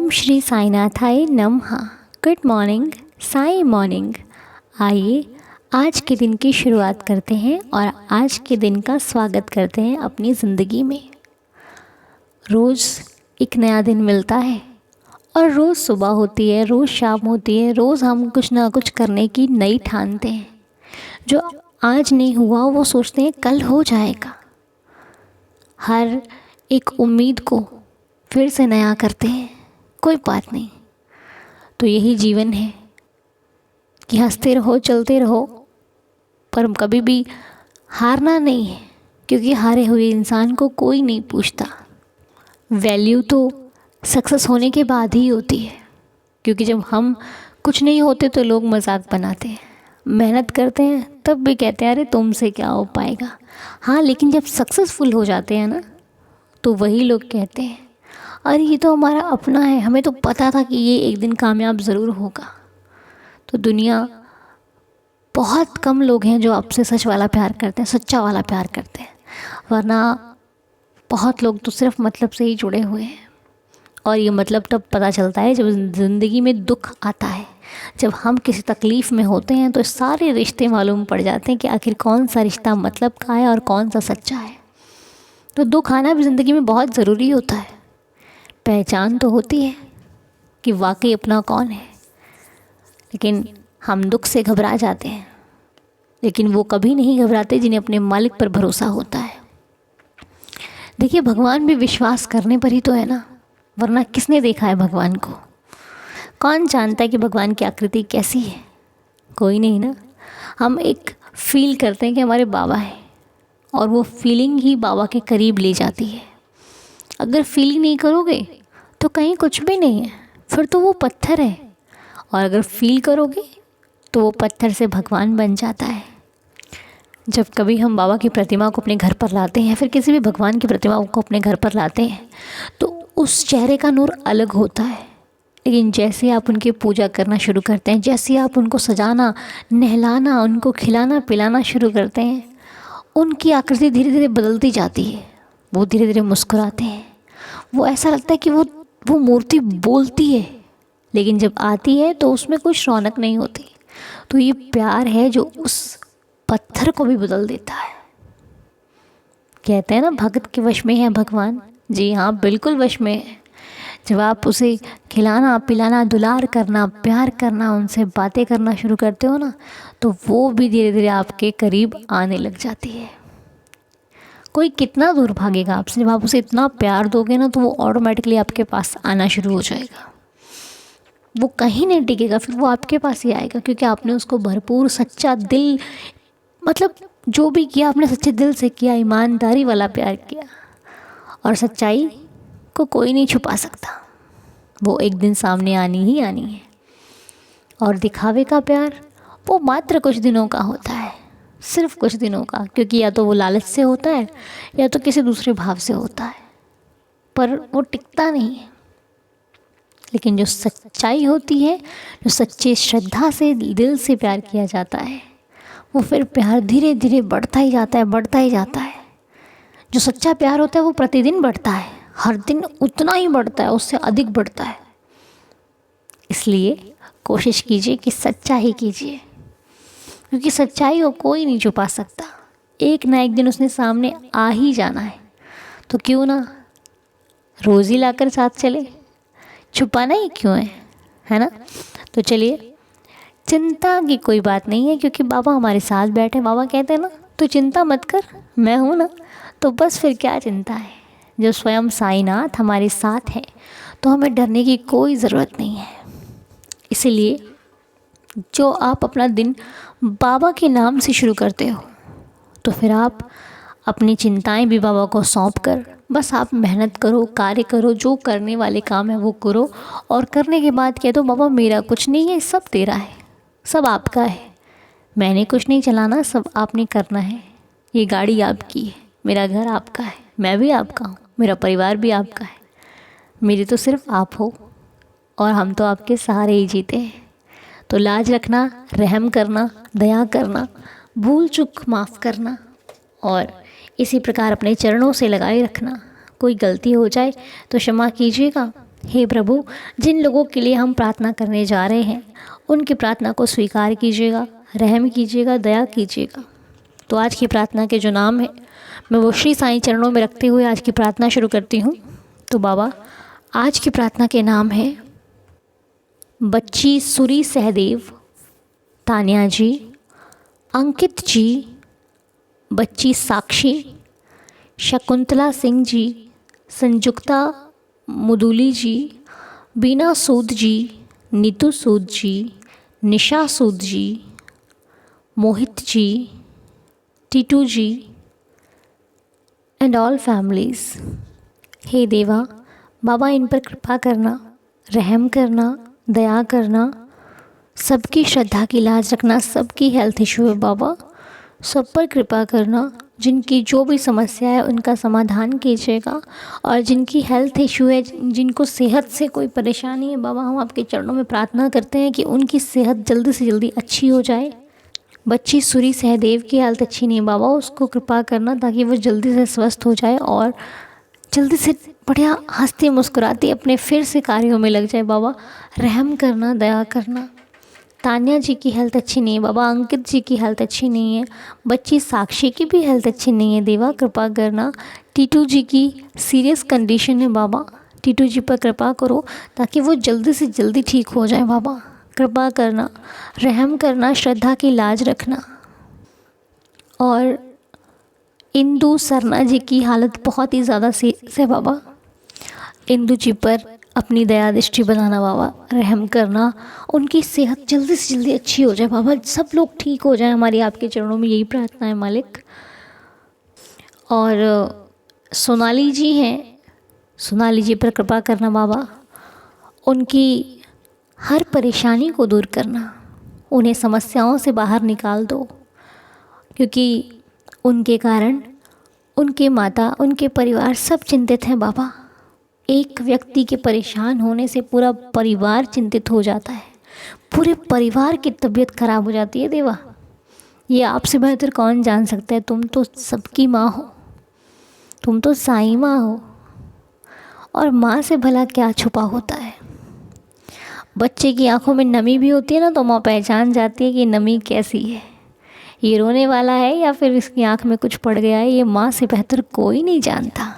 ओम श्री साईनाथाय नमः। Good morning, Sai morning. आइए आज के दिन की शुरुआत करते हैं और आज के दिन का स्वागत करते हैं अपनी ज़िंदगी में। रोज़ एक नया दिन मिलता है और रोज़ सुबह होती है, रोज़ शाम होती है, रोज़ हम कुछ ना कुछ करने की नई ठानते हैं। जो आज नहीं हुआ वो सोचते हैं कल हो जाएगा। हर एक उम्मीद को फिर से नया करते हैं। कोई बात नहीं, तो यही जीवन है कि हंसते रहो, चलते रहो, पर कभी भी हारना नहीं है, क्योंकि हारे हुए इंसान को कोई नहीं पूछता। वैल्यू तो सक्सेस होने के बाद ही होती है, क्योंकि जब हम कुछ नहीं होते तो लोग मजाक बनाते हैं, मेहनत करते हैं तब भी कहते हैं अरे तुमसे क्या हो पाएगा। हाँ, लेकिन जब सक्सेसफुल हो जाते हैं ना, तो वही लोग कहते हैं अरे ये तो हमारा अपना है, हमें तो पता था कि ये एक दिन कामयाब ज़रूर होगा। तो दुनिया बहुत कम लोग हैं जो आपसे सच वाला प्यार करते हैं, सच्चा वाला प्यार करते हैं, वरना बहुत लोग तो सिर्फ मतलब से ही जुड़े हुए हैं। और ये मतलब तब पता चलता है जब ज़िंदगी में दुख आता है, जब हम किसी तकलीफ़ में होते हैं तो सारे रिश्ते मालूम पड़ जाते हैं कि आखिर कौन सा रिश्ता मतलब का है और कौन सा सच्चा है। तो दुख आना भी ज़िंदगी में बहुत ज़रूरी होता है। पहचान तो होती है कि वाकई अपना कौन है, लेकिन हम दुख से घबरा जाते हैं। लेकिन वो कभी नहीं घबराते जिन्हें अपने मालिक पर भरोसा होता है। देखिए, भगवान भी विश्वास करने पर ही तो है ना, वरना किसने देखा है भगवान को? कौन जानता है कि भगवान की आकृति कैसी है? कोई नहीं ना। हम एक फील करते हैं कि हमारे बाबा हैं, और वो फीलिंग ही बाबा के करीब ले जाती है। अगर फीलिंग नहीं करोगे तो कहीं कुछ भी नहीं है, फिर तो वो पत्थर है। और अगर फील करोगे तो वो पत्थर से भगवान बन जाता है। जब कभी हम बाबा की प्रतिमा को अपने घर पर लाते हैं, फिर किसी भी भगवान की प्रतिमा को अपने घर पर लाते हैं, तो उस चेहरे का नूर अलग होता है। लेकिन जैसे आप उनकी पूजा करना शुरू करते हैं, जैसे आप उनको सजाना, नहलाना, उनको खिलाना पिलाना शुरू करते हैं, उनकी आकृति धीरे धीरे बदलती जाती है। वो धीरे धीरे मुस्कुराते हैं। वो ऐसा लगता है कि वो मूर्ति बोलती है, लेकिन जब आती है तो उसमें कोई रौनक नहीं होती। तो ये प्यार है जो उस पत्थर को भी बदल देता है। कहते हैं ना, भगत के वश में है भगवान। जी हाँ, बिल्कुल वश में है। जब आप उसे खिलाना पिलाना, दुलार करना, प्यार करना, उनसे बातें करना शुरू करते हो ना, तो वो भी धीरे धीरे आपके करीब आने लग जाती है। कोई कितना दूर भागेगा आपसे? जब आप उसे इतना प्यार दोगे ना, तो वो ऑटोमेटिकली आपके पास आना शुरू हो जाएगा। वो कहीं नहीं टिकेगा, फिर वो आपके पास ही आएगा, क्योंकि आपने उसको भरपूर सच्चा दिल, मतलब जो भी किया आपने सच्चे दिल से किया, ईमानदारी वाला प्यार किया। और सच्चाई को कोई नहीं छुपा सकता, वो एक दिन सामने आनी ही आनी है। और दिखावे का प्यार वो मात्र कुछ दिनों का होता है, सिर्फ कुछ दिनों का, क्योंकि या तो वो लालच से होता है या तो किसी दूसरे भाव से होता है, पर वो टिकता नहीं है। लेकिन जो सच्चाई होती है, जो सच्ची श्रद्धा से दिल से प्यार किया जाता है, वो फिर प्यार धीरे धीरे बढ़ता ही जाता है, बढ़ता ही जाता है। जो सच्चा प्यार होता है वो प्रतिदिन बढ़ता है, हर दिन उतना ही बढ़ता है, उससे अधिक बढ़ता है। इसलिए कोशिश कीजिए कि सच्चा ही कीजिए, क्योंकि सच्चाई को कोई नहीं छुपा सकता। एक ना एक दिन उसने सामने आ ही जाना है, तो क्यों ना रोज़ ही लाकर साथ चले। छुपाना ही क्यों है ना? तो चलिए, चिंता की कोई बात नहीं है, क्योंकि बाबा हमारे साथ बैठे। बाबा कहते हैं ना, तो चिंता मत कर, मैं हूँ ना। तो बस फिर क्या चिंता है? जब स्वयं साईनाथ हमारे साथ है तो हमें डरने की कोई ज़रूरत नहीं है। इसीलिए जो आप अपना दिन बाबा के नाम से शुरू करते हो, तो फिर आप अपनी चिंताएं भी बाबा को सौंप कर बस आप मेहनत करो, कार्य करो, जो करने वाले काम है वो करो। और करने के बाद कह दो बाबा मेरा कुछ नहीं है, सब तेरा है, सब आपका है, मैंने कुछ नहीं चलाना, सब आपने करना है। ये गाड़ी आपकी है, मेरा घर आपका है, मैं भी आपका हूँ, मेरा परिवार भी आपका है, मेरे तो सिर्फ आप हो, और हम तो आपके सहारे ही जीते हैं। तो लाज रखना, रहम करना, दया करना, भूल चूक माफ़ करना, और इसी प्रकार अपने चरणों से लगाए रखना। कोई गलती हो जाए तो क्षमा कीजिएगा, हे प्रभु, जिन लोगों के लिए हम प्रार्थना करने जा रहे हैं उनकी प्रार्थना को स्वीकार कीजिएगा, रहम कीजिएगा, दया कीजिएगा। तो आज की प्रार्थना के जो नाम है मैं वो श्री साईं चरणों में रखते हुए आज की प्रार्थना शुरू करती हूँ। तो बाबा, आज की प्रार्थना के नाम है बच्ची सुरी सहदेव, तान्या जी, अंकित जी, बच्ची साक्षी, शकुंतला सिंह जी, संजुक्ता मुदुली जी, बीना सूद जी, नीतू सूद जी, निशा सूद जी, मोहित जी, टीटू जी एंड ऑल फैमिलीज़। हे देवा, बाबा इन पर कृपा करना, रहम करना, दया करना, सबकी श्रद्धा की लाज रखना, सबकी हेल्थ इशू है बाबा, सब पर कृपा करना। जिनकी जो भी समस्या है उनका समाधान कीजिएगा, और जिनकी हेल्थ इशू है, जिनको सेहत से कोई परेशानी है बाबा, हम आपके चरणों में प्रार्थना करते हैं कि उनकी सेहत जल्दी से जल्दी अच्छी हो जाए। बच्ची सुरी सहदेव की हालत अच्छी नहीं है बाबा, उसको कृपा करना ताकि वो जल्दी से स्वस्थ हो जाए और जल्दी से बढ़िया हंसती मुस्कुराती अपने फिर से कार्यों में लग जाए बाबा, रहम करना, दया करना। तान्या जी की हेल्थ अच्छी नहीं है बाबा, अंकित जी की हेल्थ अच्छी नहीं है, बच्ची साक्षी की भी हेल्थ अच्छी नहीं है देवा, कृपा करना। टीटू जी की सीरियस कंडीशन है बाबा, टीटू जी पर कृपा करो ताकि वो जल्दी से जल्दी ठीक हो जाए बाबा, कृपा करना, रहम करना, श्रद्धा की लाज रखना। और इंदु सरना जी की हालत बहुत ही ज़्यादा सीरियस है बाबा, इंदु जी पर अपनी दया दृष्टि बनाना बाबा, रहम करना, उनकी सेहत जल्दी से जल्दी अच्छी हो जाए बाबा, सब लोग ठीक हो जाए, हमारी आपके चरणों में यही प्रार्थना है मालिक। और सोनाली जी हैं, सोनाली जी पर कृपा करना बाबा, उनकी हर परेशानी को दूर करना, उन्हें समस्याओं से बाहर निकाल दो, क्योंकि उनके कारण उनके माता, उनके परिवार सब चिंतित हैं बाबा। एक व्यक्ति के परेशान होने से पूरा परिवार चिंतित हो जाता है, पूरे परिवार की तबीयत खराब हो जाती है देवा। ये आपसे बेहतर कौन जान सकता है, तुम तो सबकी माँ हो, तुम तो साईं माँ हो, और माँ से भला क्या छुपा होता है। बच्चे की आंखों में नमी भी होती है ना, तो माँ पहचान जाती है कि नमी कैसी है, ये रोने वाला है या फिर इसकी आंख में कुछ पड़ गया है, ये माँ से बेहतर कोई नहीं जानता।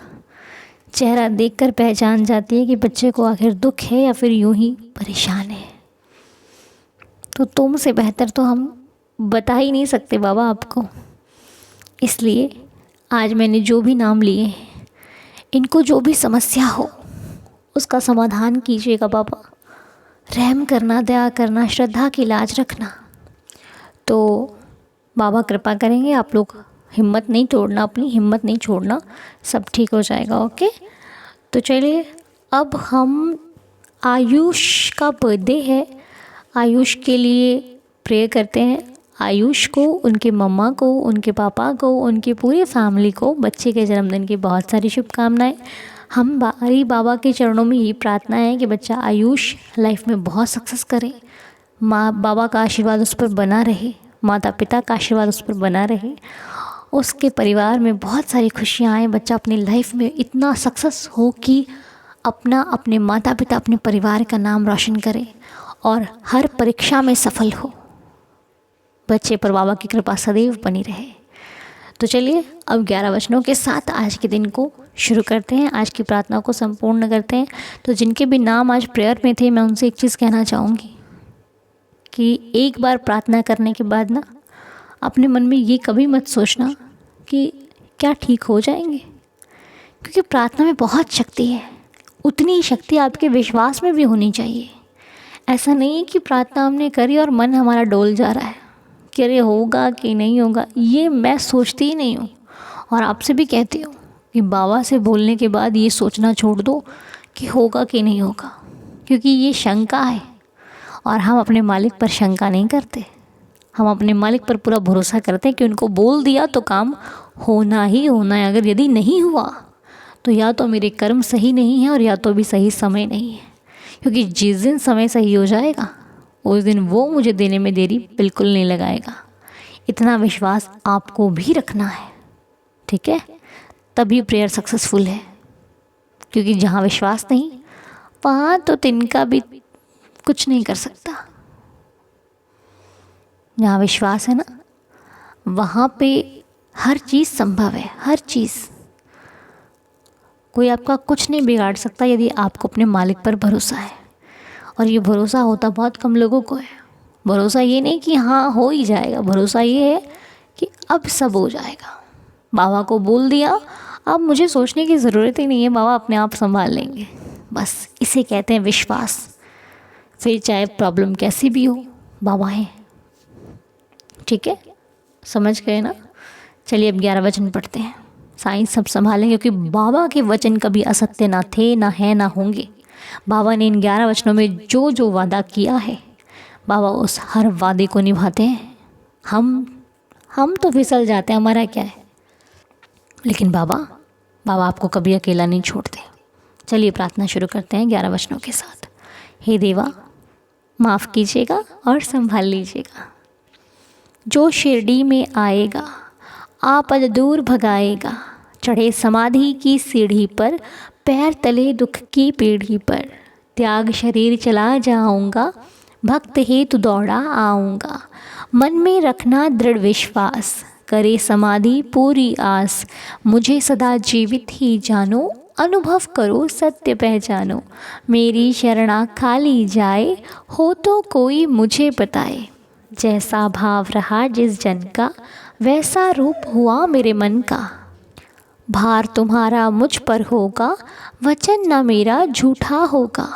चेहरा देखकर पहचान जाती है कि बच्चे को आखिर दुख है या फिर यूं ही परेशान है। तो तुमसे बेहतर तो हम बता ही नहीं सकते बाबा आपको। इसलिए आज मैंने जो भी नाम लिए हैं, इनको जो भी समस्या हो उसका समाधान कीजिएगा बाबा, रहम करना, दया करना, श्रद्धा की लाज रखना। तो बाबा कृपा करेंगे, आप लोग हिम्मत नहीं तोड़ना, अपनी हिम्मत नहीं छोड़ना, सब ठीक हो जाएगा। ओके, तो चलिए अब हम, आयुष का बर्थडे है, आयुष के लिए प्रे करते हैं। आयुष को, उनके मम्मा को, उनके पापा को, उनकी पूरी फैमिली को बच्चे के जन्मदिन की बहुत सारी शुभकामनाएं। हम बाबा के चरणों में ये प्रार्थना है कि बच्चा आयुष लाइफ में बहुत सक्सेस करे, माँ बाबा का आशीर्वाद उस पर बना रहे, माता पिता का आशीर्वाद उस पर बना रहे, उसके परिवार में बहुत सारी खुशियाँ आए, बच्चा अपनी लाइफ में इतना सक्सेस हो कि अपना, अपने माता पिता, अपने परिवार का नाम रोशन करे और हर परीक्षा में सफल हो। बच्चे पर बाबा की कृपा सदैव बनी रहे। तो चलिए अब 11 वचनों के साथ आज के दिन को शुरू करते हैं, आज की प्रार्थना को संपूर्ण करते हैं। तो जिनके भी नाम आज प्रेयर में थे, मैं उनसे एक चीज़ कहना चाहूँगी कि एक बार प्रार्थना करने के बाद ना अपने मन में ये कभी मत सोचना कि क्या ठीक हो जाएंगे, क्योंकि प्रार्थना में बहुत शक्ति है। उतनी ही शक्ति आपके विश्वास में भी होनी चाहिए। ऐसा नहीं है कि प्रार्थना हमने करी और मन हमारा डोल जा रहा है कि अरे होगा कि नहीं होगा, ये मैं सोचती ही नहीं हूँ। और आपसे भी कहती हूँ कि बाबा से बोलने के बाद ये सोचना छोड़ दो कि होगा कि नहीं होगा, क्योंकि ये शंका है और हम अपने मालिक पर शंका नहीं करते। हम अपने मालिक पर पूरा भरोसा करते हैं कि उनको बोल दिया तो काम होना ही होना है। अगर यदि नहीं हुआ तो या तो मेरे कर्म सही नहीं है और या तो भी सही समय नहीं है, क्योंकि जिस दिन समय सही हो जाएगा उस दिन वो मुझे देने में देरी बिल्कुल नहीं लगाएगा। इतना विश्वास आपको भी रखना है, ठीक है? तभी प्रेयर सक्सेसफुल है, क्योंकि जहाँ विश्वास नहीं वहाँ तो तिनका भी कुछ नहीं कर सकता। जहाँ विश्वास है ना, वहाँ पे हर चीज़ संभव है, हर चीज़। कोई आपका कुछ नहीं बिगाड़ सकता यदि आपको अपने मालिक पर भरोसा है। और ये भरोसा होता बहुत कम लोगों को है। भरोसा ये नहीं कि हाँ हो ही जाएगा, भरोसा ये है कि अब सब हो जाएगा। बाबा को बोल दिया, अब मुझे सोचने की ज़रूरत ही नहीं है, बाबा अपने आप संभाल लेंगे। बस इसे कहते हैं विश्वास। फिर चाहे प्रॉब्लम कैसी भी हो, बाबा हैं। ठीक है, समझ गए ना। चलिए अब 11 वचन पढ़ते हैं। साईं सब संभालेंगे, क्योंकि बाबा के वचन कभी असत्य ना थे, ना है, ना होंगे। बाबा ने इन 11 वचनों में जो जो वादा किया है, बाबा उस हर वादे को निभाते हैं। हम तो फिसल जाते हैं, हमारा क्या है, लेकिन बाबा आपको कभी अकेला नहीं छोड़ते। चलिए प्रार्थना शुरू करते हैं 11 वचनों के साथ। हे देवा, माफ़ कीजिएगा और संभाल लीजिएगा। जो शिरडी में आएगा, आपद दूर भगाएगा। चढ़े समाधि की सीढ़ी पर, पैर तले दुख की पीढ़ी पर। त्याग शरीर चला जाऊंगा, भक्त हेतु दौड़ा आऊँगा। मन में रखना दृढ़ विश्वास, करे समाधि पूरी आस। मुझे सदा जीवित ही जानो, अनुभव करो सत्य पहचानो। मेरी शरणा खाली जाए, हो तो कोई मुझे बताए। जैसा भाव रहा जिस जन का, वैसा रूप हुआ मेरे मन का। भार तुम्हारा मुझ पर होगा, वचन न मेरा झूठा होगा।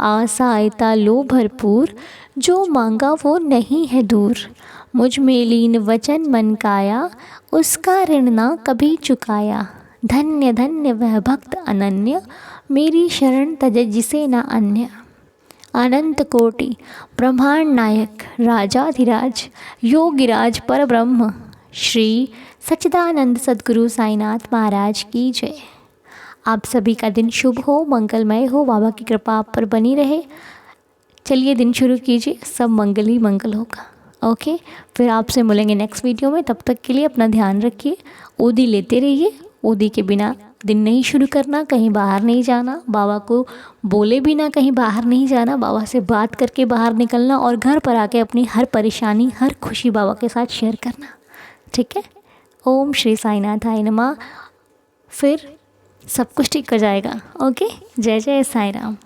आशा आयता लो भरपूर, जो मांगा वो नहीं है दूर। मुझ में लीन वचन मन काया, उसका ऋण ना कभी चुकाया। धन्य धन्य वह भक्त अनन्य, मेरी शरण तज जिसे न अन्य। अनंत कोटि ब्रह्मांड नायक, राजाधिराज योगिराज पर ब्रह्म, श्री सच्चिदानंद सद्गुरु साईनाथ महाराज की जय। आप सभी का दिन शुभ हो, मंगलमय हो, बाबा की कृपा आप पर बनी रहे। चलिए दिन शुरू कीजिए, सब मंगल ही मंगल होगा। ओके, फिर आपसे मिलेंगे नेक्स्ट वीडियो में। तब तक के लिए अपना ध्यान रखिए, ओदी लेते रहिए। ओदी के बिना दिन नहीं शुरू करना, कहीं बाहर नहीं जाना, बाबा को बोले बिना कहीं बाहर नहीं जाना, बाबा से बात करके बाहर निकलना और घर पर आके अपनी हर परेशानी, हर खुशी बाबा के साथ शेयर करना। ठीक है, ओम श्री साईनाथाय नमः। फिर सब कुछ ठीक हो जाएगा। ओके, जय जय साई राम।